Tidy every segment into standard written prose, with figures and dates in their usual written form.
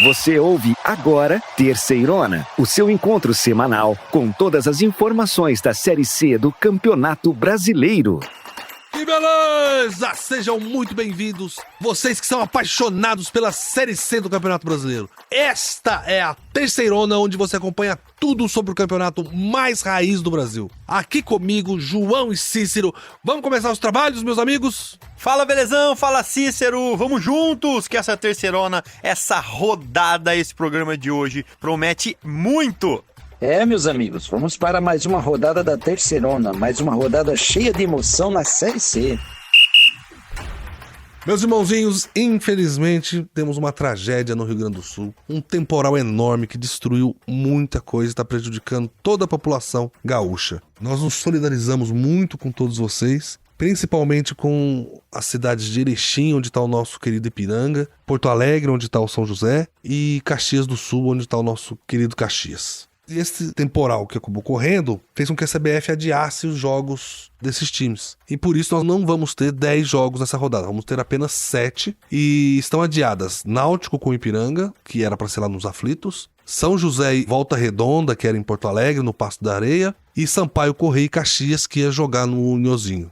Você ouve agora Terceirona, o seu encontro semanal com todas as informações da Série C do Campeonato Brasileiro. Que beleza! Sejam muito bem-vindos, vocês que são apaixonados pela Série C do Campeonato Brasileiro. Esta é a Terceirona, onde você acompanha tudo sobre o campeonato mais raiz do Brasil. Aqui comigo, João e Cícero. Vamos começar os trabalhos, meus amigos? Fala, Belezão! Fala, Cícero! Vamos juntos, que essa Terceirona, essa rodada, esse programa de hoje promete muito! Meus amigos, vamos para mais uma rodada da Terceirona, mais uma rodada cheia de emoção na Série C. Meus irmãozinhos, infelizmente temos uma tragédia no Rio Grande do Sul. Um temporal enorme que destruiu muita coisa e está prejudicando toda a população gaúcha. Nós nos solidarizamos muito com todos vocês, principalmente com as cidades de Erechim, onde está o nosso querido Ipiranga, Porto Alegre, onde está o São José, e Caxias do Sul, onde está o nosso querido Caxias. E esse temporal que acabou correndo fez com que a CBF adiasse os jogos desses times. E por isso nós não vamos ter 10 jogos nessa rodada, vamos ter apenas 7. E estão adiadas Náutico com Ipiranga, que era para ser lá nos Aflitos, São José e Volta Redonda, que era em Porto Alegre, no Passo da Areia, e Sampaio Corrêa e Caxias, que ia jogar no Uniozinho.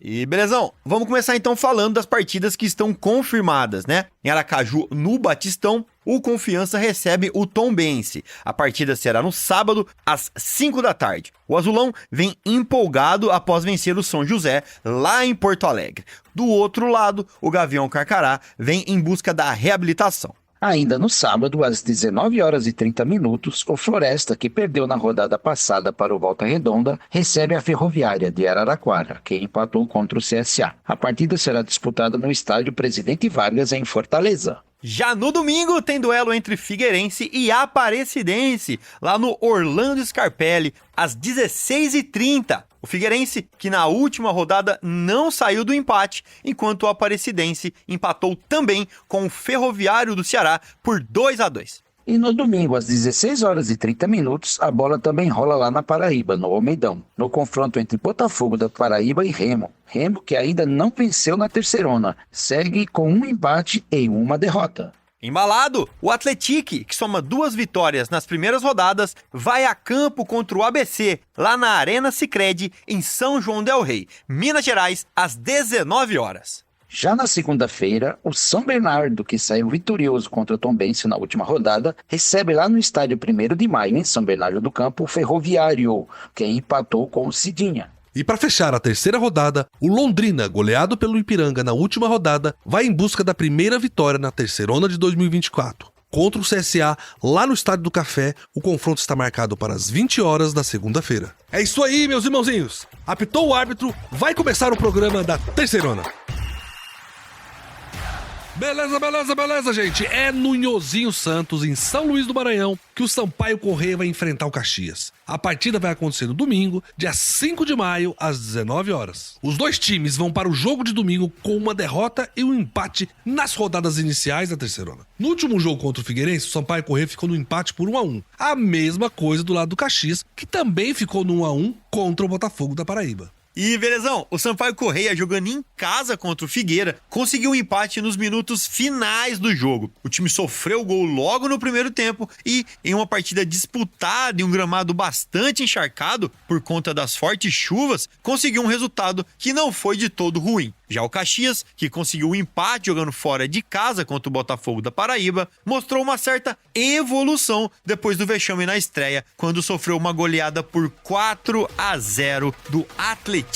E belezão, vamos começar então falando das partidas que estão confirmadas, né? Em Aracaju, no Batistão, o Confiança recebe o Tombense. A partida será no sábado, às 5 da tarde. O Azulão vem empolgado após vencer o São José, lá em Porto Alegre. Do outro lado, o Gavião Carcará vem em busca da reabilitação. Ainda no sábado, às 19h30, o Floresta, que perdeu na rodada passada para o Volta Redonda, recebe a Ferroviária de Araraquara, que empatou contra o CSA. A partida será disputada no estádio Presidente Vargas, em Fortaleza. Já no domingo tem duelo entre Figueirense e Aparecidense, lá no Orlando Scarpelli, às 16h30. O Figueirense, que na última rodada não saiu do empate, enquanto o Aparecidense empatou também com o Ferroviário do Ceará por 2-2. E no domingo, às 16h30, a bola também rola lá na Paraíba, no Almeidão, no confronto entre Botafogo da Paraíba e Remo. Remo, que ainda não venceu na Terceirona, segue com um empate e uma derrota. Embalado, o Atlético, que soma 2 vitórias nas primeiras rodadas, vai a campo contra o ABC, lá na Arena Sicredi, em São João del Rei, Minas Gerais, às 19h. Já na segunda-feira, o São Bernardo, que saiu vitorioso contra o Tombense na última rodada, recebe lá no estádio 1º de Maio, em São Bernardo do Campo, o Ferroviário, que empatou com o Cidinha. E para fechar a terceira rodada, o Londrina, goleado pelo Ipiranga na última rodada, vai em busca da primeira vitória na Terceirona de 2024. Contra o CSA, lá no Estádio do Café, o confronto está marcado para as 20h da segunda-feira. É isso aí, meus irmãozinhos! Apitou o árbitro, vai começar o programa da Terceirona. Beleza, gente. É no Nhozinho Santos, em São Luís do Maranhão, que o Sampaio Corrêa vai enfrentar o Caxias. A partida vai acontecer no domingo, dia 5 de maio, às 19h. Os dois times vão para o jogo de domingo com uma derrota e um empate nas rodadas iniciais da Terceirona. No último jogo contra o Figueirense, o Sampaio Corrêa ficou no empate por 1-1. A mesma coisa do lado do Caxias, que também ficou no 1-1 contra o Botafogo da Paraíba. E, belezão, o Sampaio Corrêa, jogando em casa contra o Figueira, conseguiu um empate nos minutos finais do jogo. O time sofreu o gol logo no primeiro tempo e, em uma partida disputada e um gramado bastante encharcado por conta das fortes chuvas, conseguiu um resultado que não foi de todo ruim. Já o Caxias, que conseguiu um empate jogando fora de casa contra o Botafogo da Paraíba, mostrou uma certa evolução depois do vexame na estreia, quando sofreu uma goleada por 4-0 do Atlético.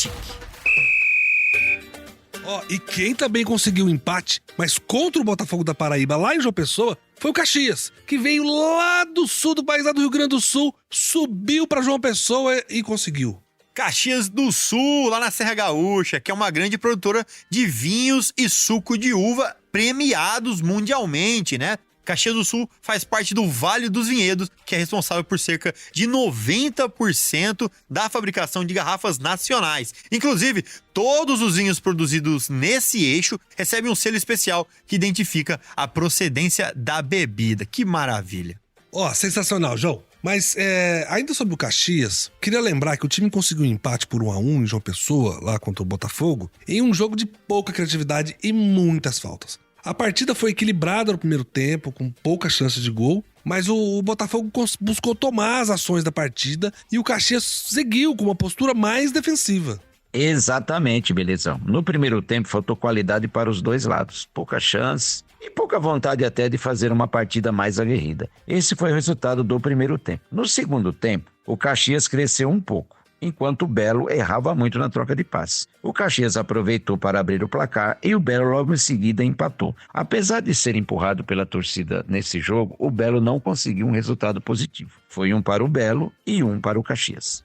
E quem também conseguiu um empate, mas contra o Botafogo da Paraíba lá em João Pessoa, foi o Caxias, que veio lá do sul do país, lá do Rio Grande do Sul, subiu para João Pessoa e conseguiu. Caxias do Sul, lá na Serra Gaúcha, que é uma grande produtora de vinhos e suco de uva premiados mundialmente, né? Caxias do Sul faz parte do Vale dos Vinhedos, que é responsável por cerca de 90% da fabricação de garrafas nacionais. Inclusive, todos os vinhos produzidos nesse eixo recebem um selo especial que identifica a procedência da bebida. Que maravilha! Sensacional, João. Mas, ainda sobre o Caxias, queria lembrar que o time conseguiu um empate por 1-1 em João Pessoa, lá contra o Botafogo, em um jogo de pouca criatividade e muitas faltas. A partida foi equilibrada no primeiro tempo, com pouca chance de gol, mas o Botafogo buscou tomar as ações da partida e o Caxias seguiu com uma postura mais defensiva. Exatamente, Belezão. No primeiro tempo faltou qualidade para os dois lados, pouca chance e pouca vontade até de fazer uma partida mais aguerrida. Esse foi o resultado do primeiro tempo. No segundo tempo, o Caxias cresceu um pouco, enquanto o Belo errava muito na troca de passes. O Caxias aproveitou para abrir o placar e o Belo logo em seguida empatou. Apesar de ser empurrado pela torcida nesse jogo, o Belo não conseguiu um resultado positivo. Foi um para o Belo e um para o Caxias.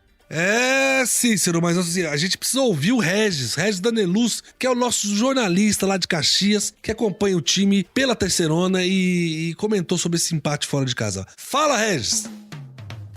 Cícero, mas assim, a gente precisa ouvir o Regis Daneluz, que é o nosso jornalista lá de Caxias, que acompanha o time pela Terceirona e comentou sobre esse empate fora de casa. Fala, Regis!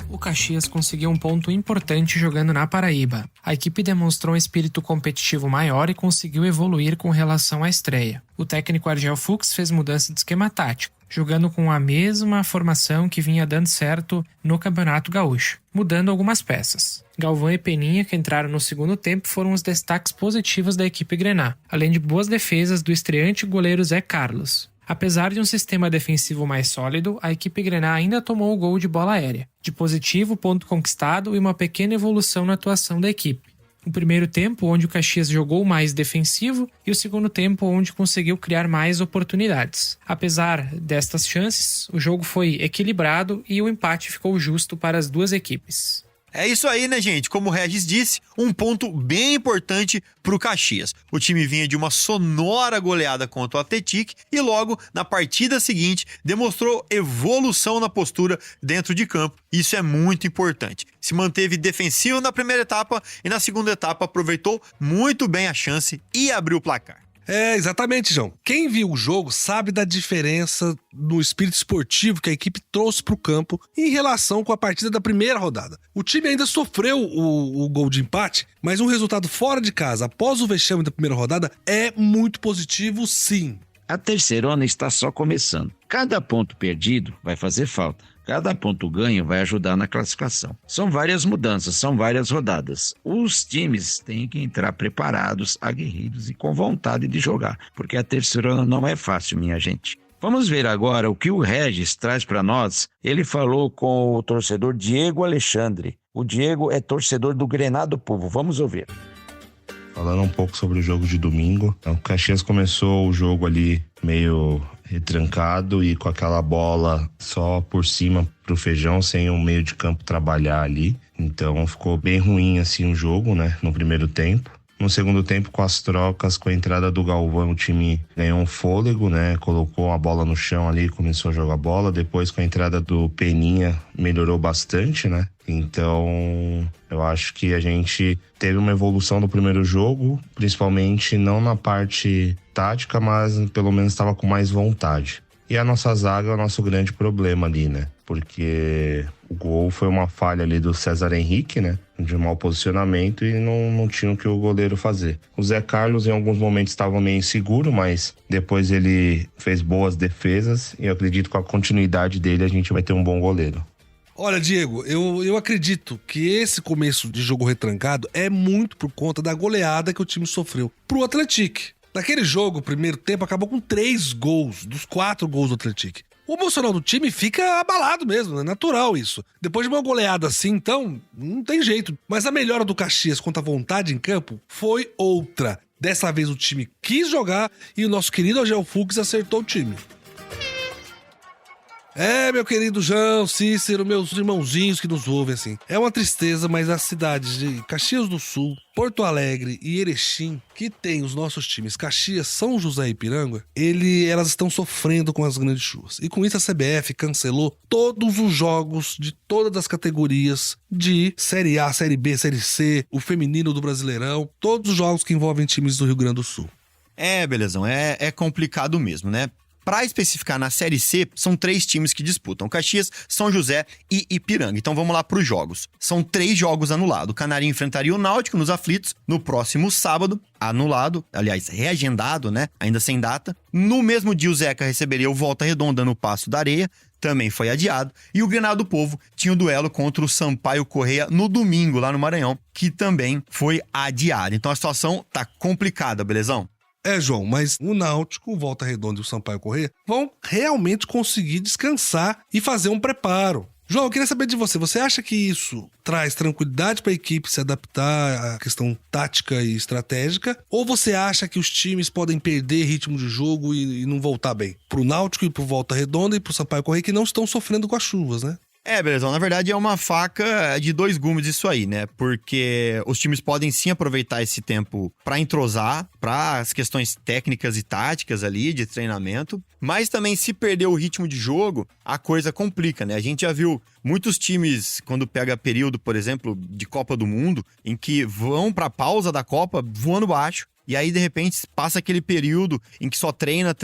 O Caxias conseguiu um ponto importante jogando na Paraíba. A equipe demonstrou um espírito competitivo maior e conseguiu evoluir com relação à estreia. O técnico Argel Fux fez mudança de esquema tático, jogando com a mesma formação que vinha dando certo no Campeonato Gaúcho, mudando algumas peças. Galvão e Peninha, que entraram no segundo tempo, foram os destaques positivos da equipe grená, além de boas defesas do estreante goleiro Zé Carlos. Apesar de um sistema defensivo mais sólido, a equipe grená ainda tomou o gol de bola aérea. De positivo, ponto conquistado e uma pequena evolução na atuação da equipe. O primeiro tempo, onde o Caxias jogou mais defensivo, e o segundo tempo, onde conseguiu criar mais oportunidades. Apesar destas chances, o jogo foi equilibrado e o empate ficou justo para as duas equipes. É isso aí, né, gente? Como o Regis disse, um ponto bem importante pro Caxias. O time vinha de uma sonora goleada contra o Atlético e logo, na partida seguinte, demonstrou evolução na postura dentro de campo. Isso é muito importante. Se manteve defensivo na primeira etapa e na segunda etapa aproveitou muito bem a chance e abriu o placar. Exatamente, João. Quem viu o jogo sabe da diferença no espírito esportivo que a equipe trouxe para o campo em relação com a partida da primeira rodada. O time ainda sofreu o gol de empate, mas um resultado fora de casa, após o vexame da primeira rodada, é muito positivo, sim. A Terceirona está só começando. Cada ponto perdido vai fazer falta. Cada ponto ganho vai ajudar na classificação. São várias mudanças, são várias rodadas. Os times têm que entrar preparados, aguerridos e com vontade de jogar, porque a Terceirona não é fácil, minha gente. Vamos ver agora o que o Regis traz para nós. Ele falou com o torcedor Diego Alexandre. O Diego é torcedor do Grená do Povo. Vamos ouvir. Falando um pouco sobre o jogo de domingo, o Caxias começou o jogo ali meio retrancado e com aquela bola só por cima pro Feijão, sem o meio de campo trabalhar ali. Então ficou bem ruim assim o jogo, né, no primeiro tempo. No segundo tempo, com as trocas, com a entrada do Galvão, o time ganhou um fôlego, né? Colocou a bola no chão ali, começou a jogar bola. Depois, com a entrada do Peninha, melhorou bastante, né? Então, eu acho que a gente teve uma evolução no primeiro jogo, principalmente não na parte tática, mas pelo menos estava com mais vontade. E a nossa zaga é o nosso grande problema ali, né? Porque o gol foi uma falha ali do César Henrique, né? De mau posicionamento e não tinha o que o goleiro fazer. O Zé Carlos em alguns momentos estava meio inseguro, mas depois ele fez boas defesas e eu acredito que com a continuidade dele a gente vai ter um bom goleiro. Olha, Diego, eu acredito que esse começo de jogo retrancado é muito por conta da goleada que o time sofreu pro Atlético. Naquele jogo, o primeiro tempo acabou com 3 gols, dos 4 gols do Atlético. O emocional do time fica abalado mesmo, é natural isso. Depois de uma goleada assim, então, não tem jeito. Mas a melhora do Caxias contra a vontade em campo foi outra. Dessa vez o time quis jogar e o nosso querido Argel Fux acertou o time. Meu querido João, Cícero, meus irmãozinhos que nos ouvem, assim. É uma tristeza, mas as cidades de Caxias do Sul, Porto Alegre e Erechim, que tem os nossos times Caxias, São José e Ipiranga, elas estão sofrendo com as grandes chuvas. E com isso a CBF cancelou todos os jogos de todas as categorias de Série A, Série B, Série C, o feminino do Brasileirão, todos os jogos que envolvem times do Rio Grande do Sul. Belezão, é complicado mesmo, né? Para especificar, na Série C, são 3 times que disputam: Caxias, São José e Ipiranga. Então vamos lá para os jogos. São 3 jogos anulados. O Canarinho enfrentaria o Náutico nos aflitos no próximo sábado. Anulado, aliás, reagendado, né? Ainda sem data. No mesmo dia, o Zeca receberia o Volta Redonda no Passo da Areia. Também foi adiado. E o Grená do Povo tinha o duelo contra o Sampaio Correia no domingo, lá no Maranhão, que também foi adiado. Então a situação tá complicada, belezão? João, mas o Náutico, o Volta Redonda e o Sampaio Corrêa vão realmente conseguir descansar e fazer um preparo. João, eu queria saber de você. Você acha que isso traz tranquilidade para a equipe se adaptar à questão tática e estratégica? Ou você acha que os times podem perder ritmo de jogo e não voltar bem? Pro Náutico e pro Volta Redonda e pro Sampaio Corrêa, que não estão sofrendo com as chuvas, né? Belezão, na verdade é uma faca de dois gumes isso aí, né? Porque os times podem sim aproveitar esse tempo pra entrosar, pra as questões técnicas e táticas ali de treinamento, mas também se perder o ritmo de jogo, a coisa complica, né? A gente já viu muitos times, quando pega período, por exemplo, de Copa do Mundo, em que vão pra pausa da Copa voando baixo, e aí, de repente, passa aquele período em que só treina,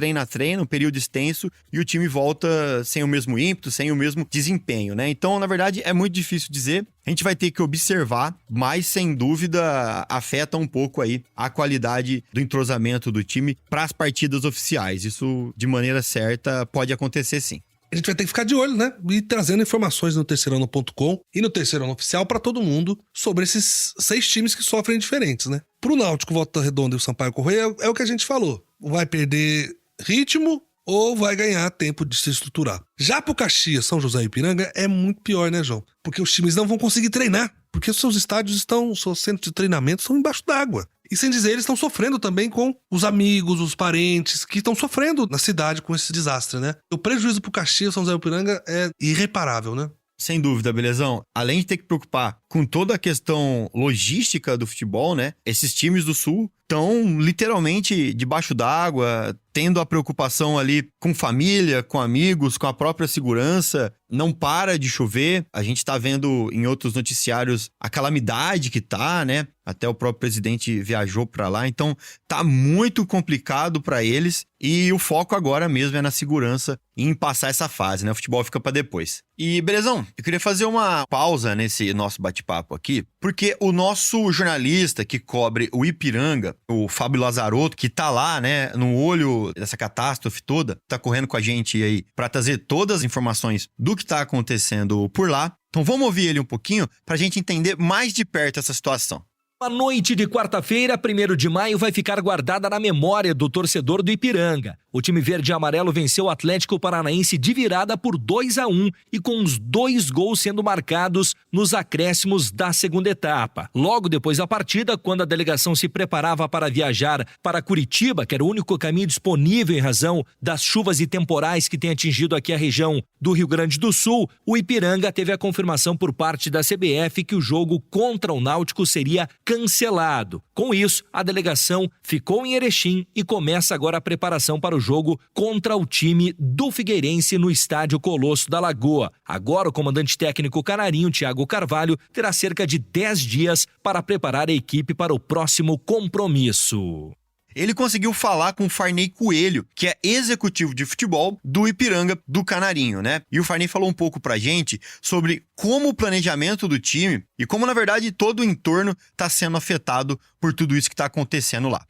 um período extenso, e o time volta sem o mesmo ímpeto, sem o mesmo desempenho, né? Então, na verdade, é muito difícil dizer. A gente vai ter que observar, mas, sem dúvida, afeta um pouco aí a qualidade do entrosamento do time para as partidas oficiais. Isso, de maneira certa, pode acontecer sim. A gente vai ter que ficar de olho, né? E trazendo informações no terceirano.com e no Terceirano Oficial para todo mundo sobre esses 6 times que sofrem diferentes, né? Pro Náutico, Volta Redonda e o Sampaio Corrêa é o que a gente falou. Vai perder ritmo ou vai ganhar tempo de se estruturar. Já pro Caxias, São José e Ipiranga é muito pior, né, João? Porque os times não vão conseguir treinar. Porque os seus estádios seus centros de treinamento estão embaixo d'água. E sem dizer, eles estão sofrendo também com os amigos, os parentes, que estão sofrendo na cidade com esse desastre, né? O prejuízo pro Caxias, São José e Ipiranga é irreparável, né? Sem dúvida, Belezão. Além de ter que preocupar com toda a questão logística do futebol, né? Esses times do Sul estão literalmente debaixo d'água, tendo a preocupação ali com família, com amigos, com a própria segurança. Não para de chover. A gente tá vendo em outros noticiários a calamidade que tá, né? Até o próprio presidente viajou para lá. Então, tá muito complicado para eles. E o foco agora mesmo é na segurança e em passar essa fase, né? O futebol fica para depois. E, Belezão, eu queria fazer uma pausa nesse nosso bate-papo aqui, porque o nosso jornalista que cobre o Ipiranga, o Fábio Lazarotto, que tá lá, né, no olho dessa catástrofe toda, tá correndo com a gente aí para trazer todas as informações do que tá acontecendo por lá. Então vamos ouvir ele um pouquinho pra gente entender mais de perto essa situação. A noite de quarta-feira, 1º de maio, vai ficar guardada na memória do torcedor do Ipiranga. O time verde e amarelo venceu o Atlético Paranaense de virada por 2-1 e com os 2 gols sendo marcados nos acréscimos da segunda etapa. Logo depois da partida, quando a delegação se preparava para viajar para Curitiba, que era o único caminho disponível em razão das chuvas e temporais que tem atingido aqui a região do Rio Grande do Sul, o Ipiranga teve a confirmação por parte da CBF que o jogo contra o Náutico seria cancelado. Com isso, a delegação ficou em Erechim e começa agora a preparação para o jogo contra o time do Figueirense no estádio Colosso da Lagoa. Agora o comandante técnico canarinho, Thiago Carvalho, terá cerca de 10 dias para preparar a equipe para o próximo compromisso. Ele conseguiu falar com o Farney Coelho, que é executivo de futebol do Ipiranga do Canarinho, né? E o Farney falou um pouco pra gente sobre como o planejamento do time e como, na verdade, todo o entorno tá sendo afetado por tudo isso que tá acontecendo lá.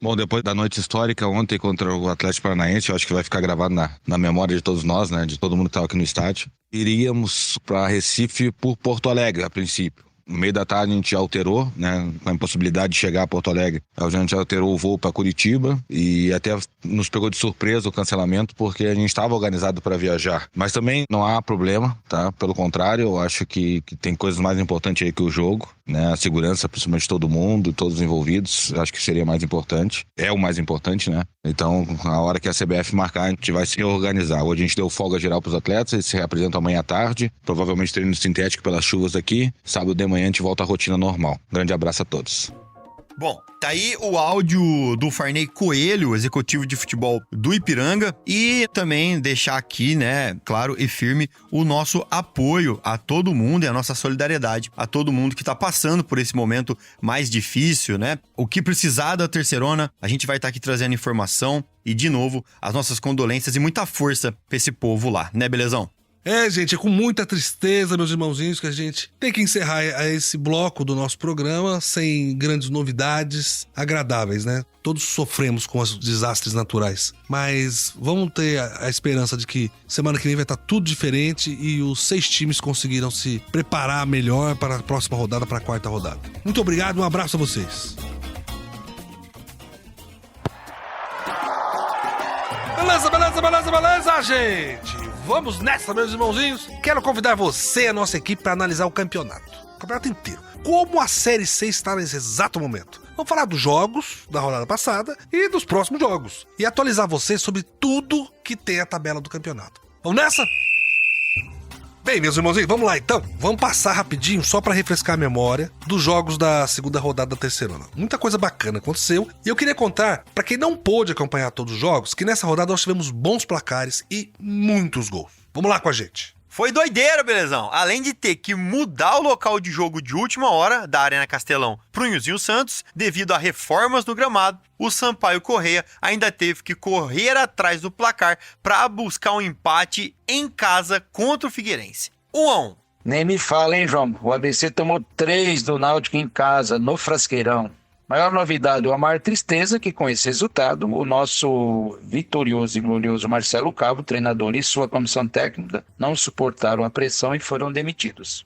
Bom, depois da noite histórica ontem contra o Atlético Paranaense, eu acho que vai ficar gravado na memória de todos nós, né? De todo mundo que estava aqui no estádio. Iríamos para Recife por Porto Alegre, a princípio. No meio da tarde a gente alterou, né, com a impossibilidade de chegar a Porto Alegre. A gente alterou o voo para Curitiba e até nos pegou de surpresa o cancelamento porque a gente estava organizado para viajar. Mas também não há problema, tá? Pelo contrário, eu acho que tem coisas mais importantes aí que o jogo, né? A segurança, principalmente de todo mundo, todos os envolvidos, acho que seria mais importante. É o mais importante, né? Então, na hora que a CBF marcar, a gente vai se reorganizar. Hoje a gente deu folga geral para os atletas, eles se reapresentam amanhã à tarde, provavelmente treino sintético pelas chuvas aqui. Sábado de manhã a gente volta à rotina normal. Grande abraço a todos. Bom, tá aí o áudio do Farney Coelho, executivo de futebol do Ipiranga, e também deixar aqui, né, claro e firme, o nosso apoio a todo mundo e a nossa solidariedade a todo mundo que tá passando por esse momento mais difícil, né? O que precisar da Terceirona, a gente vai estar aqui trazendo informação e, de novo, as nossas condolências e muita força pra esse povo lá, né, Belezão? Gente, é com muita tristeza, meus irmãozinhos, que a gente tem que encerrar esse bloco do nosso programa sem grandes novidades agradáveis, né? Todos sofremos com os desastres naturais, mas vamos ter a esperança de que semana que vem vai estar tudo diferente e os 6 times conseguiram se preparar melhor para a próxima rodada, para a 4ª rodada. Muito obrigado, um abraço a vocês. beleza, gente? Vamos nessa, meus irmãozinhos. Quero convidar você e a nossa equipe para analisar o campeonato inteiro. Como a Série C está nesse exato momento. Vamos falar dos jogos da rodada passada e dos próximos jogos. E atualizar você sobre tudo que tem a tabela do campeonato. Vamos nessa? Bem, meus irmãozinhos, vamos lá então. Vamos passar rapidinho só para refrescar a memória dos jogos da segunda rodada da terceirona. Muita coisa bacana aconteceu e eu queria contar, para quem não pôde acompanhar todos os jogos, que nessa rodada nós tivemos bons placares e muitos gols. Vamos lá com a gente. Foi doideira, belezão. Além de ter que mudar o local de jogo de última hora da Arena Castelão pro Nilzinho Santos, devido a reformas no gramado, o Sampaio Corrêa ainda teve que correr atrás do placar para buscar um empate em casa contra o Figueirense. 1-1. Nem me fala, hein, João? O ABC tomou 3 do Náutico em casa, no Frasqueirão. Maior novidade, o Amar Tristeza, que com esse resultado, o nosso vitorioso e glorioso Marcelo Cabo, treinador e sua comissão técnica, não suportaram a pressão e foram demitidos.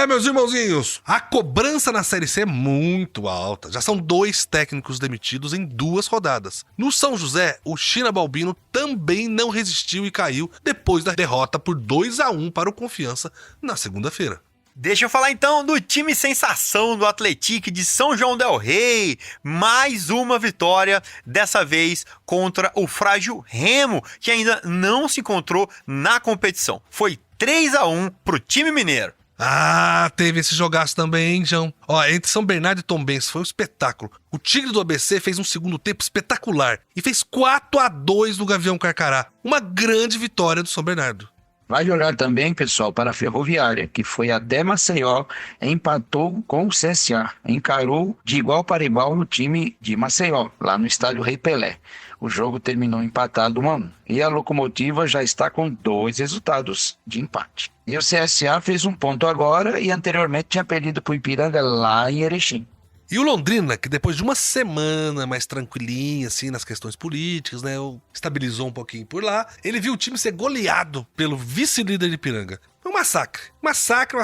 Meus irmãozinhos, a cobrança na Série C é muito alta. Já são 2 técnicos demitidos em 2 rodadas. No São José, o China Balbino também não resistiu e caiu depois da derrota por 2-1 para o Confiança na segunda-feira. Deixa eu falar então do time sensação do Atlético de São João del Rei. Mais uma vitória, dessa vez contra o frágil Remo, que ainda não se encontrou na competição. Foi 3-1 pro time mineiro. Ah, teve esse jogaço também, hein, João? Entre São Bernardo e Tombense foi um espetáculo. O Tigre do ABC fez um segundo tempo espetacular e fez 4-2 no Gavião Carcará. Uma grande vitória do São Bernardo. Vale olhar também, pessoal, para a Ferroviária, que foi até Maceió, empatou com o CSA, encarou de igual para igual no time de Maceió, lá no estádio Rei Pelé. O jogo terminou empatado 1-1. E a Locomotiva já está com 2 resultados de empate. E o CSA fez 1 ponto agora e anteriormente tinha perdido para o Ipiranga lá em Erechim. E o Londrina, que depois de uma semana mais tranquilinha, assim, nas questões políticas, né, estabilizou um pouquinho por lá, ele viu o time ser goleado pelo vice-líder de Ipiranga. Foi um massacre. Massacre.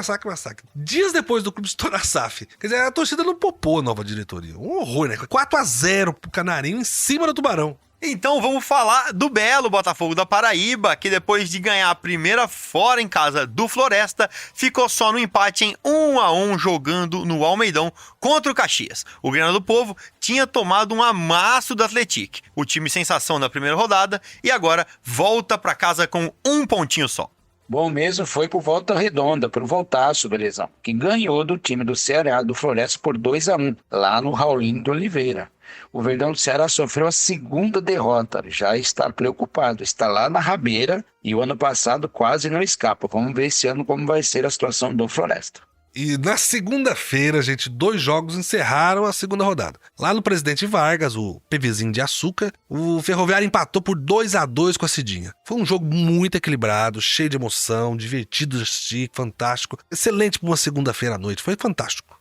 Dias depois do clube estourar SAF. Quer dizer, a torcida não popou a nova diretoria. Um horror, né? 4-0 pro Canarinho em cima do Tubarão. Então vamos falar do belo Botafogo da Paraíba, que depois de ganhar a primeira fora em casa do Floresta, ficou só no empate em 1-1 jogando no Almeidão contra o Caxias. O Grana do Povo tinha tomado um amasso do Atlético, o time sensação da primeira rodada, e agora volta para casa com 1 pontinho só. Bom mesmo foi pro Volta Redonda, pro Voltaço, belezão, que ganhou do time do Ceará, do Floresta, por 2-1, lá no Raulino de Oliveira. O Verdão do Ceará sofreu a segunda derrota, já está preocupado, está lá na rabeira e o ano passado quase não escapa. Vamos ver esse ano como vai ser a situação do Floresta. E na segunda-feira, gente, 2 jogos encerraram a segunda rodada. Lá no Presidente Vargas, o PVzinho de açúcar, o Ferroviário empatou por 2-2 com a Cidinha. Foi um jogo muito equilibrado, cheio de emoção, divertido de assistir, fantástico. Excelente para uma segunda-feira à noite, foi fantástico.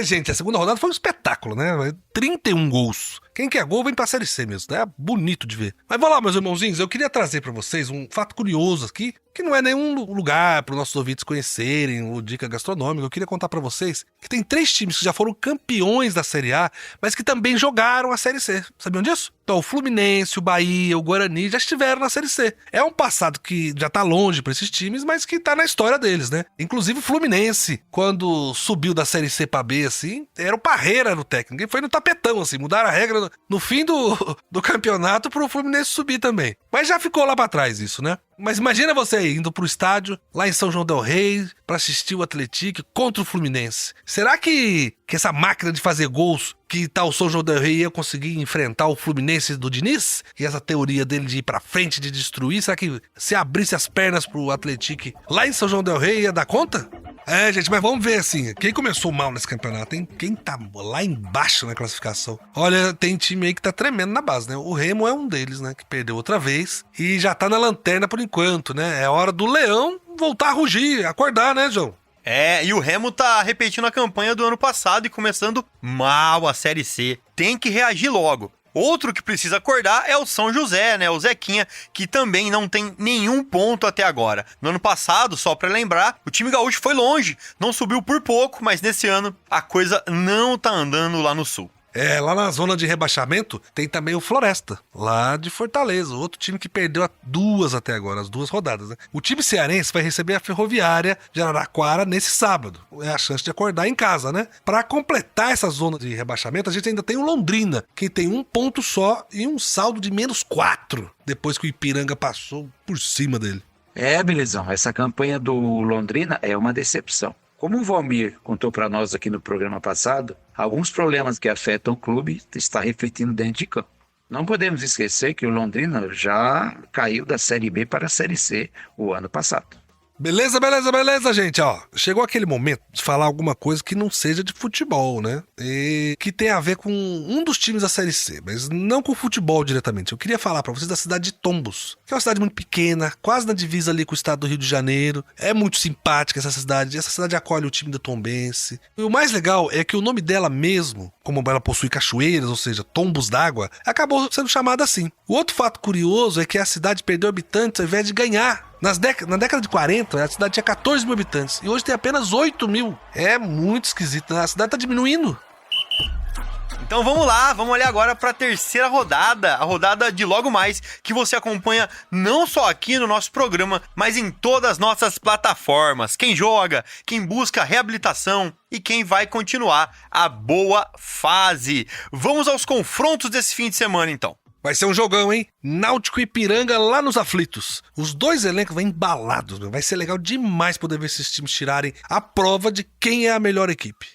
Gente, a segunda rodada foi um espetáculo, né? 31 gols. Quem quer gol vem pra Série C mesmo, é bonito de ver. Mas vamos lá, meus irmãozinhos, eu queria trazer pra vocês um fato curioso aqui, que não é nenhum lugar para os nossos ouvintes conhecerem, ou dica gastronômica. Eu queria contar pra vocês que tem 3 times que já foram campeões da Série A, mas que também jogaram a Série C. Sabiam disso? Então, o Fluminense, o Bahia, o Guarani já estiveram na Série C. É um passado que já tá longe pra esses times, mas que tá na história deles, né? Inclusive o Fluminense, quando subiu da Série C pra B, assim, era o Parreira no técnico. E foi no tapetão, assim, mudaram a regra no fim do campeonato pro Fluminense subir também. Mas já ficou lá pra trás isso, né? Mas imagina você indo pro estádio, lá em São João del Rei, pra assistir o Atlético contra o Fluminense. Será que essa máquina de fazer gols que tá o São João del Rei ia conseguir enfrentar o Fluminense do Diniz? E essa teoria dele de ir pra frente, de destruir, será que se abrisse as pernas pro Atlético lá em São João del Rei ia dar conta? Gente, mas vamos ver assim, quem começou mal nesse campeonato, hein? Quem tá lá embaixo na classificação? Olha, tem time aí que tá tremendo na base, né? O Remo é um deles, né? Que perdeu outra vez e já tá na lanterna por enquanto, né? É hora do Leão voltar a rugir, acordar, né, João? E o Remo tá repetindo a campanha do ano passado e começando mal a Série C. Tem que reagir logo. Outro que precisa acordar é o São José, né? O Zequinha, que também não tem nenhum ponto até agora. No ano passado, só pra lembrar, o time gaúcho foi longe, não subiu por pouco, mas nesse ano a coisa não tá andando lá no Sul. Lá na zona de rebaixamento tem também o Floresta, lá de Fortaleza, outro time que perdeu até agora, as 2 rodadas, né? O time cearense vai receber a Ferroviária de Araraquara nesse sábado. É a chance de acordar em casa, né? Para completar essa zona de rebaixamento, a gente ainda tem o Londrina, que tem 1 ponto só e um saldo de -4, depois que o Ipiranga passou por cima dele. Belezão, essa campanha do Londrina é uma decepção. Como o Valmir contou para nós aqui no programa passado, alguns problemas que afetam o clube está refletindo dentro de campo. Não podemos esquecer que o Londrina já caiu da Série B para a Série C o ano passado. Beleza, gente, ó. Chegou aquele momento de falar alguma coisa que não seja de futebol, né? E que tem a ver com um dos times da Série C, mas não com futebol diretamente. Eu queria falar pra vocês da cidade de Tombos, que é uma cidade muito pequena, quase na divisa ali com o estado do Rio de Janeiro. É muito simpática essa cidade acolhe o time da Tombense. E o mais legal é que o nome dela mesmo, como ela possui cachoeiras, ou seja, tombos d'água, acabou sendo chamada assim. O outro fato curioso é que a cidade perdeu habitantes ao invés de ganhar. Na década de 40, a cidade tinha 14 mil habitantes e hoje tem apenas 8 mil. É muito esquisito, né? A cidade tá diminuindo. Então vamos lá, vamos olhar agora para a terceira rodada, a rodada de logo mais, que você acompanha não só aqui no nosso programa, mas em todas as nossas plataformas. Quem joga, quem busca reabilitação e quem vai continuar a boa fase. Vamos aos confrontos desse fim de semana, então. Vai ser um jogão, hein? Náutico e Ipiranga lá nos aflitos. Os 2 elencos vão embalados, meu. Vai ser legal demais poder ver esses times tirarem a prova de quem é a melhor equipe.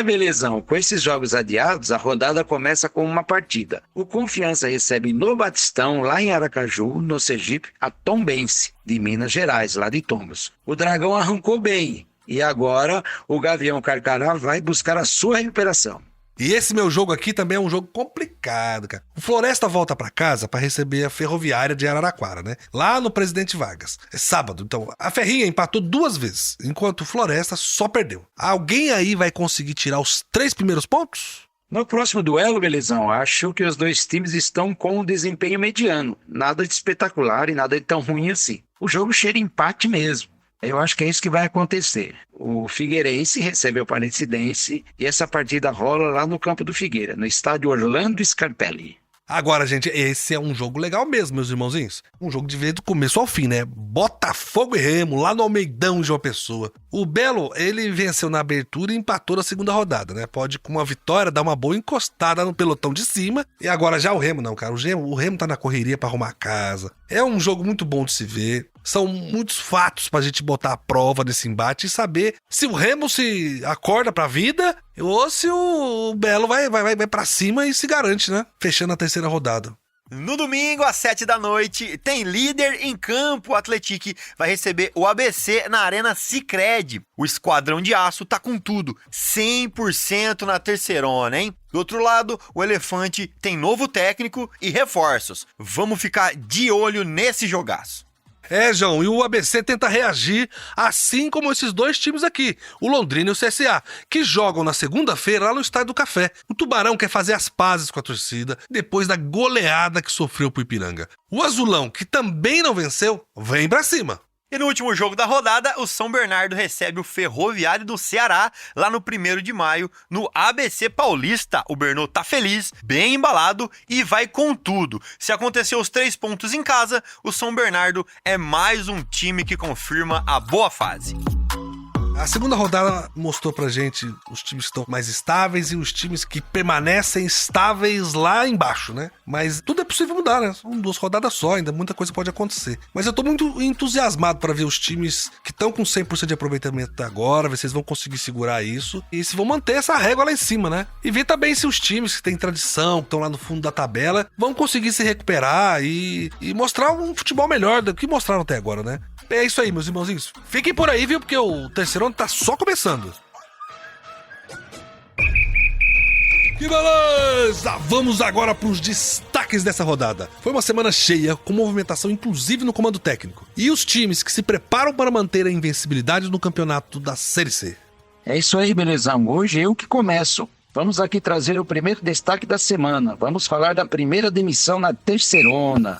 Belezão. Com esses jogos adiados, a rodada começa com uma partida. O Confiança recebe no Batistão, lá em Aracaju, no Sergipe, a Tombense, de Minas Gerais, lá de Tombos. O Dragão arrancou bem e agora o Gavião Carcará vai buscar a sua recuperação. E esse meu jogo aqui também é um jogo complicado, cara. O Floresta volta pra casa pra receber a Ferroviária de Araraquara, né? Lá no Presidente Vargas. É sábado, então a Ferrinha empatou 2 vezes, enquanto o Floresta só perdeu. Alguém aí vai conseguir tirar os 3 primeiros pontos? No próximo duelo, Belezão, acho que os 2 times estão com um desempenho mediano. Nada de espetacular e nada de tão ruim assim. O jogo cheira empate mesmo. Eu acho que é isso que vai acontecer. O Figueirense recebe o Aparecidense e essa partida rola lá no campo do Figueira, no estádio Orlando Scarpelli. Agora, gente, esse é um jogo legal mesmo, meus irmãozinhos. Um jogo de ver do começo ao fim, né? Botafogo e Remo, lá no Almeidão de João Pessoa. O Belo, ele venceu na abertura e empatou na segunda rodada, né? Pode, com uma vitória, dar uma boa encostada no pelotão de cima. E agora já o Remo, não, cara. O Remo tá na correria pra arrumar a casa. É um jogo muito bom de se ver. São muitos fatos pra gente botar à prova nesse embate e saber se o Remo se acorda pra vida ou se o Belo vai pra cima e se garante, né? Fechando a terceira rodada. No domingo, às 7 da noite, tem líder em campo. O Atlético vai receber o ABC na Arena Sicredi. O Esquadrão de Aço tá com tudo, 100% na terceirona, hein? Do outro lado, o Elefante tem novo técnico e reforços. Vamos ficar de olho nesse jogaço. João, e o ABC tenta reagir, assim como esses 2 times aqui, o Londrina e o CSA, que jogam na segunda-feira lá no Estádio do Café. O Tubarão quer fazer as pazes com a torcida, depois da goleada que sofreu pro Ipiranga. O Azulão, que também não venceu, vem pra cima. E no último jogo da rodada, o São Bernardo recebe o Ferroviário do Ceará, lá no 1º de maio, no ABC Paulista. O Bernô tá feliz, bem embalado e vai com tudo. Se acontecer os 3 pontos em casa, o São Bernardo é mais um time que confirma a boa fase. A segunda rodada mostrou pra gente os times que estão mais estáveis e os times que permanecem estáveis lá embaixo, né? Mas tudo é possível mudar, né? São 2 rodadas só, ainda muita coisa pode acontecer. Mas eu tô muito entusiasmado pra ver os times que estão com 100% de aproveitamento até agora, ver se eles vão conseguir segurar isso e se vão manter essa régua lá em cima, né? E ver também se os times que têm tradição, que estão lá no fundo da tabela, vão conseguir se recuperar e mostrar um futebol melhor do que mostraram até agora, né? É isso aí, meus irmãozinhos. Fiquem por aí, viu? Porque o terceirão tá só começando. Que beleza! Vamos agora para os destaques dessa rodada. Foi uma semana cheia, com movimentação inclusive no comando técnico. E os times que se preparam para manter a invencibilidade no campeonato da Série C. É isso aí, belezão. Hoje eu que começo. Vamos aqui trazer o primeiro destaque da semana. Vamos falar da primeira demissão na terceirona.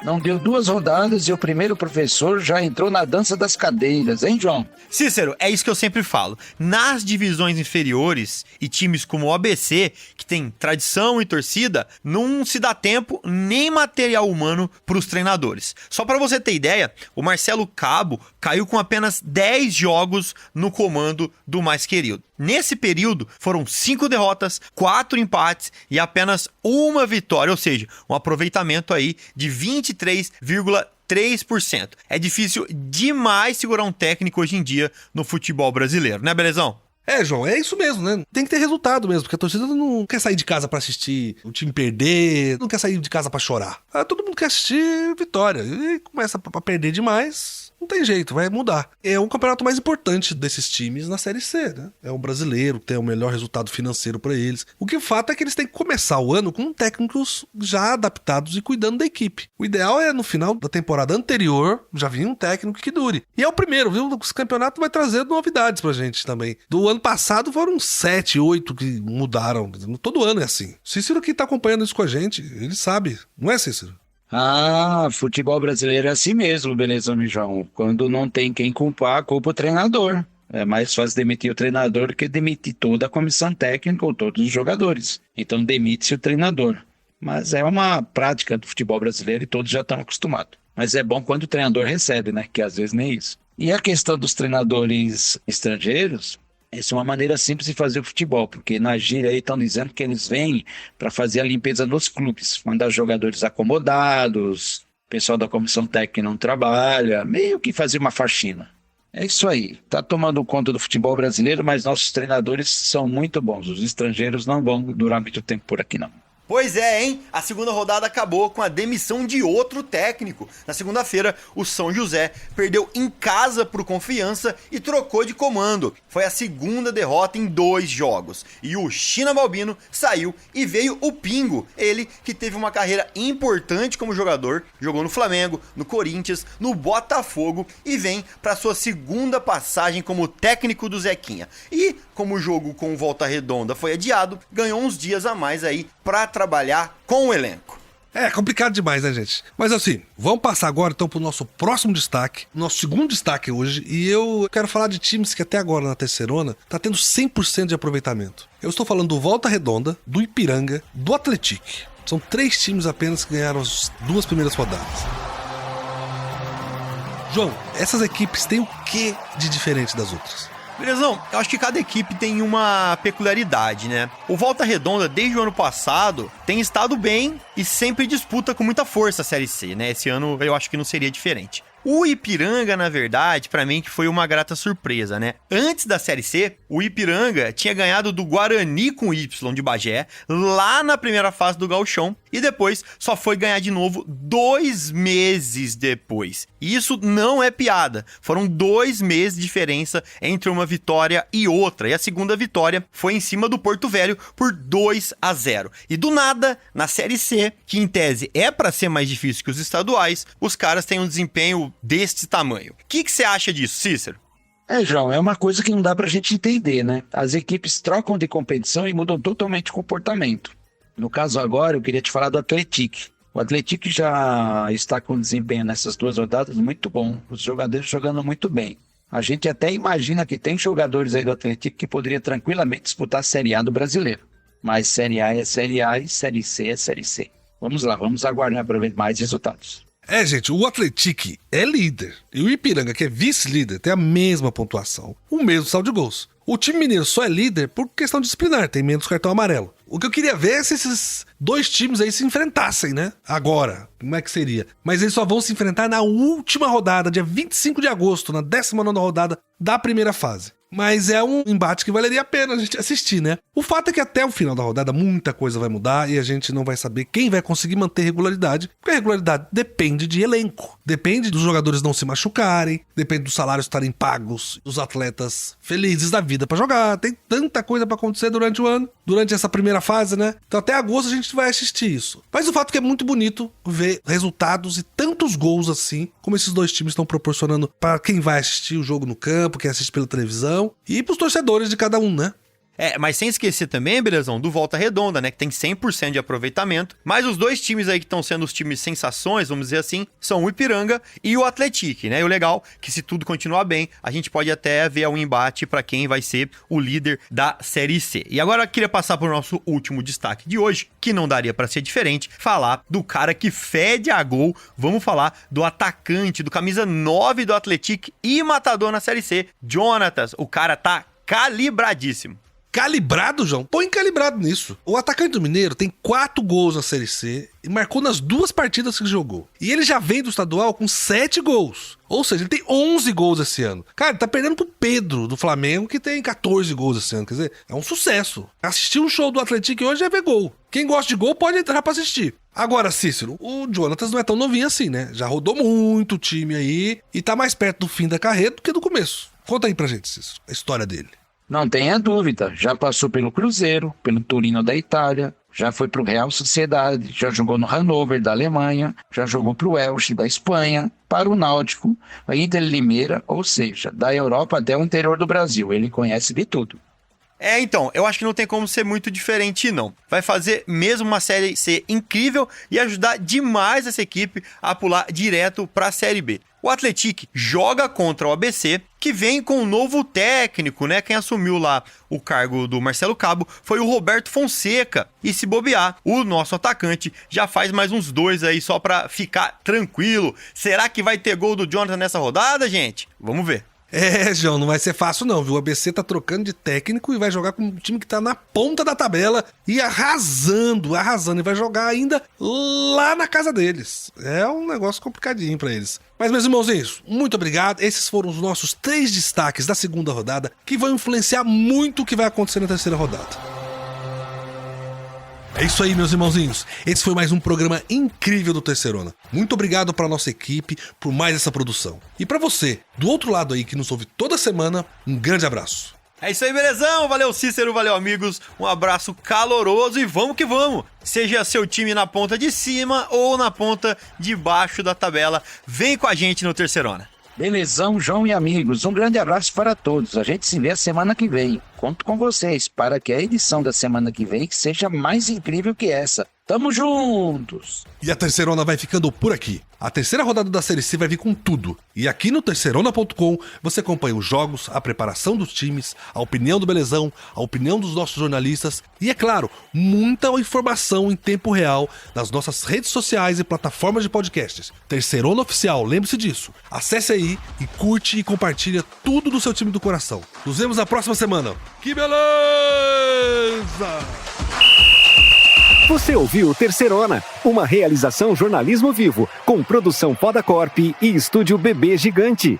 Não deu 2 rodadas e o primeiro professor já entrou na dança das cadeiras, hein, João? Cícero, é isso que eu sempre falo. Nas divisões inferiores e times como o ABC, que tem tradição e torcida, não se dá tempo nem material humano para os treinadores. Só para você ter ideia, o Marcelo Cabo caiu com apenas 10 jogos no comando do mais querido. Nesse período, foram 5 derrotas, 4 empates e apenas 1 vitória, ou seja, um aproveitamento aí de 23,3%. É difícil demais segurar um técnico hoje em dia no futebol brasileiro, né, Belezão? João, é isso mesmo, né? Tem que ter resultado mesmo, porque a torcida não quer sair de casa pra assistir o time perder, não quer sair de casa pra chorar. Todo mundo quer assistir vitória. E começa a perder demais, não tem jeito, vai mudar. É um campeonato mais importante desses times na Série C, né? É um brasileiro, tem o melhor resultado financeiro pra eles. O que o fato é que eles têm que começar o ano com técnicos já adaptados e cuidando da equipe. O ideal é, no final da temporada anterior, já vir um técnico que dure. E é o primeiro, viu? O campeonato vai trazer novidades pra gente também. Do ano passado foram 7, 8 que mudaram. Todo ano é assim. Cícero que tá acompanhando isso com a gente, ele sabe. Não é, Cícero? Futebol brasileiro é assim mesmo, beleza, João? Quando não tem quem culpar, culpa o treinador. É mais fácil demitir o treinador do que demitir toda a comissão técnica ou todos os jogadores. Então demite-se o treinador. Mas é uma prática do futebol brasileiro e todos já estão acostumados. Mas é bom quando o treinador recebe, né? Que às vezes nem isso. E a questão dos treinadores estrangeiros, essa é uma maneira simples de fazer o futebol, porque na gíria aí estão dizendo que eles vêm para fazer a limpeza nos clubes, mandar os jogadores acomodados, o pessoal da comissão técnica não trabalha, meio que fazer uma faxina. É isso aí, tá tomando conta do futebol brasileiro, mas nossos treinadores são muito bons, os estrangeiros não vão durar muito tempo por aqui não. Pois é, hein? A segunda rodada acabou com a demissão de outro técnico. Na segunda-feira, o São José perdeu em casa pro Confiança e trocou de comando. Foi a segunda derrota em 2 jogos. E o China Balbino saiu e veio o Pingo. Ele que teve uma carreira importante como jogador, jogou no Flamengo, no Corinthians, no Botafogo e vem para sua segunda passagem como técnico do Zequinha. E como o jogo com Volta Redonda foi adiado, ganhou uns dias a mais aí para trabalhar com o elenco. É complicado demais, né, gente? Mas assim, vamos passar agora então pro nosso próximo destaque, nosso segundo destaque hoje, e eu quero falar de times que até agora na terceirona tá tendo 100% de aproveitamento. Eu estou falando do Volta Redonda, do Ipiranga, do Atlético. São 3 times apenas que ganharam as 2 primeiras rodadas. João, essas equipes têm o que de diferente das outras? Belezão, eu acho que cada equipe tem uma peculiaridade, né? O Volta Redonda, desde o ano passado, tem estado bem e sempre disputa com muita força a Série C, né? Esse ano eu acho que não seria diferente. O Ipiranga, na verdade, pra mim que foi uma grata surpresa, né? Antes da Série C, o Ipiranga tinha ganhado do Guarani com Y de Bagé, lá na primeira fase do Gauchão, e depois só foi ganhar de novo 2 meses depois. E isso não é piada. Foram 2 meses de diferença entre uma vitória e outra. E a segunda vitória foi em cima do Porto Velho por 2-0. E do nada, na Série C, que em tese é pra ser mais difícil que os estaduais, os caras têm um desempenho deste tamanho. O que você acha disso, Cícero? João, é uma coisa que não dá pra gente entender, né? As equipes trocam de competição e mudam totalmente o comportamento. No caso agora, eu queria te falar do Atlético. O Atlético já está com desempenho nessas 2 rodadas muito bom. Os jogadores jogando muito bem. A gente até imagina que tem jogadores aí do Atlético que poderia tranquilamente disputar a Série A do brasileiro. Mas Série A é Série A e Série C é Série C. Vamos lá, vamos aguardar para ver mais resultados. Gente, o Atlético é líder. E o Ipiranga, que é vice-líder, tem a mesma pontuação. O mesmo saldo de gols. O time mineiro só é líder por questão disciplinar, tem menos cartão amarelo. O que eu queria ver é se esses 2 times aí se enfrentassem, né? Agora, como é que seria? Mas eles só vão se enfrentar na última rodada, dia 25 de agosto, na 19ª rodada da primeira fase. Mas é um embate que valeria a pena a gente assistir, né? O fato é que até o final da rodada muita coisa vai mudar e a gente não vai saber quem vai conseguir manter regularidade, porque a regularidade depende de elenco, depende dos jogadores não se machucarem, depende dos salários estarem pagos, dos atletas felizes da vida pra jogar. Tem tanta coisa pra acontecer durante o ano, durante essa primeira fase, né? Então até agosto a gente vai assistir isso. Mas o fato é que é muito bonito ver resultados e tantos gols assim, como esses 2 times estão proporcionando para quem vai assistir o jogo no campo, quem assiste pela televisão, e pros torcedores de cada um, né? Mas sem esquecer também, belezão, do Volta Redonda, né? Que tem 100% de aproveitamento. Mas os dois times aí que estão sendo os times sensações, vamos dizer assim, são o Ipiranga e o Atlético, né? E o legal é que se tudo continuar bem, a gente pode até ver um embate para quem vai ser o líder da Série C. E agora eu queria passar para o nosso último destaque de hoje, que não daria para ser diferente, falar do cara que fede a gol. Vamos falar do atacante, do camisa 9 do Atlético e matador na Série C, Jonatas. O cara tá calibradíssimo. Calibrado, João? Põe calibrado nisso. O atacante do Mineiro tem 4 gols na Série C e marcou nas 2 partidas que jogou. E ele já vem do estadual com 7 gols. Ou seja, ele tem 11 gols esse ano. Cara, ele tá perdendo pro Pedro, do Flamengo, que tem 14 gols esse ano. Quer dizer, é um sucesso. Assistir um show do Atlético hoje é ver gol. Quem gosta de gol pode entrar pra assistir. Agora, Cícero, o Jonatas não é tão novinho assim, né? Já rodou muito o time aí e tá mais perto do fim da carreira do que do começo. Conta aí pra gente, Cícero, a história dele. Não tenha dúvida, já passou pelo Cruzeiro, pelo Torino da Itália, já foi pro Real Sociedade, já jogou no Hannover da Alemanha, já jogou pro Elche da Espanha, para o Náutico, a Inter Limeira, ou seja, da Europa até o interior do Brasil, ele conhece de tudo. Então, eu acho que não tem como ser muito diferente, não. Vai fazer mesmo uma Série C incrível e ajudar demais essa equipe a pular direto para a Série B. O Atlético joga contra o ABC, que vem com um novo técnico, né? Quem assumiu lá o cargo do Marcelo Cabo foi o Roberto Fonseca. E se bobear, o nosso atacante já faz mais uns 2 aí só para ficar tranquilo. Será que vai ter gol do Jonathan nessa rodada, gente? Vamos ver. João, não vai ser fácil não, viu? O ABC tá trocando de técnico e vai jogar com um time que tá na ponta da tabela e arrasando, e vai jogar ainda lá na casa deles. É um negócio complicadinho pra eles. Mas, meus irmãozinhos, muito obrigado. Esses foram os nossos 3 destaques da segunda rodada que vão influenciar muito o que vai acontecer na terceira rodada. É isso aí, meus irmãozinhos. Esse foi mais um programa incrível do Terceirona. Muito obrigado para nossa equipe por mais essa produção. E para você, do outro lado aí que nos ouve toda semana, um grande abraço. É isso aí, belezão. Valeu, Cícero. Valeu, amigos. Um abraço caloroso e vamos que vamos. Seja seu time na ponta de cima ou na ponta de baixo da tabela, vem com a gente no Terceirona. Belezão, João e amigos, um grande abraço para todos. A gente se vê a semana que vem. Conto com vocês para que a edição da semana que vem seja mais incrível que essa. Tamo juntos! E a Terceirona vai ficando por aqui. A terceira rodada da Série C vai vir com tudo. E aqui no Terceirona.com você acompanha os jogos, a preparação dos times, a opinião do Belezão, a opinião dos nossos jornalistas e, é claro, muita informação em tempo real nas nossas redes sociais e plataformas de podcasts. Terceirona Oficial, lembre-se disso. Acesse aí e curte e compartilha tudo do seu time do coração. Nos vemos na próxima semana. Que beleza! Você ouviu Terceirona, uma realização jornalismo vivo, com produção Poda Corp e estúdio Bebê Gigante.